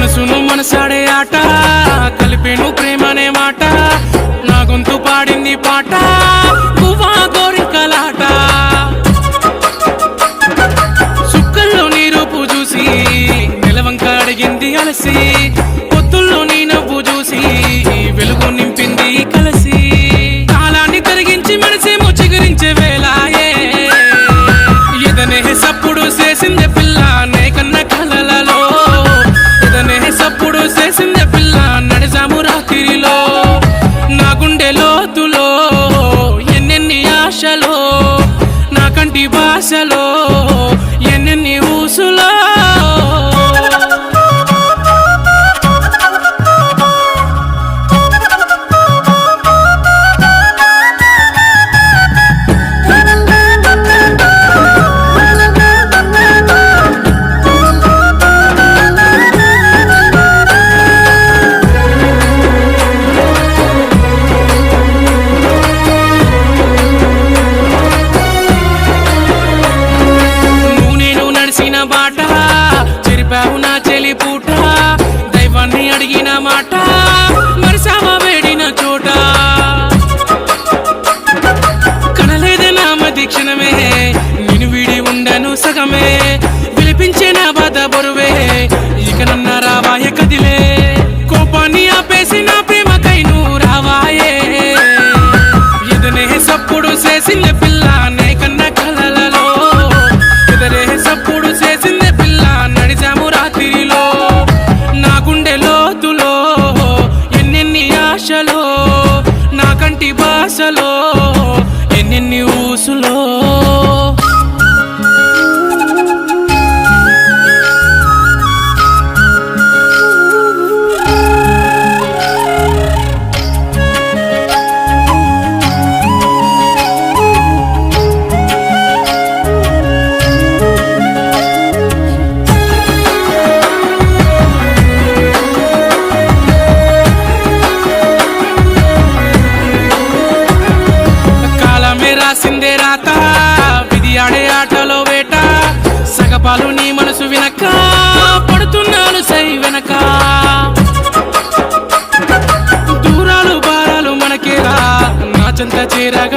మనసును మనసాడే ఆట కలిపేను ప్రేమనే మాట నా గొంతు పాడింది పాట గువ్వా గోరింకలాట సుక్కల్లో నీ రూపు చూసి నిలవంక అడిగింది అలసి పొత్తుల్లో నీ నవ్వు చూసి వెలుగు నింపింది కలసి కాలాన్ని తరిగించి మనసేమో చిగురించే వేళాయే ఎదనే సప్పుడు చేసిందే పిల్ల నే కన్న కలలలో ఎదనే సప్పుడు చేసిందే పిల్ల నడిజాము రాత్రిలో నా గుండె లోతులో ఎన్నెన్ని ఆశలో నా కంటి భాషలో ఎన్నెన్ని ఊసులో బాట చెరిపావు నా చెలి పూట దైవాన్ని అడిగిన మాట మరిసావా వేడిన చోట కనలేదే నా మది క్షణమే నేను వీడి ఉండను సగమే విలిపించే నా బాధ బరువే ఇక నన్న రావాయే కదిలే కోపాన్ని ఆపేసి నా ప్రేమకై నువ్వు రావాయే ఎదనే సప్పుడు చేసిందే పిల్ల నే కన్న కలలలో ఎదరే సప్పుడు చేసిందే పిల్ల నడిచాము రాత్రిలో నా గుండె లోతులో ఎన్నెన్ని ఆశలో నా కంటి భాషలో ఎన్నెన్ని ఊసులో రాసిందే రాత విధి ఆడే ఆటలో వేట సగపాలు నీ మనసు వినక పడుతున్నాను సై వెనక దూరాలు భారాలు మనకేరా నా చెంత చేరగా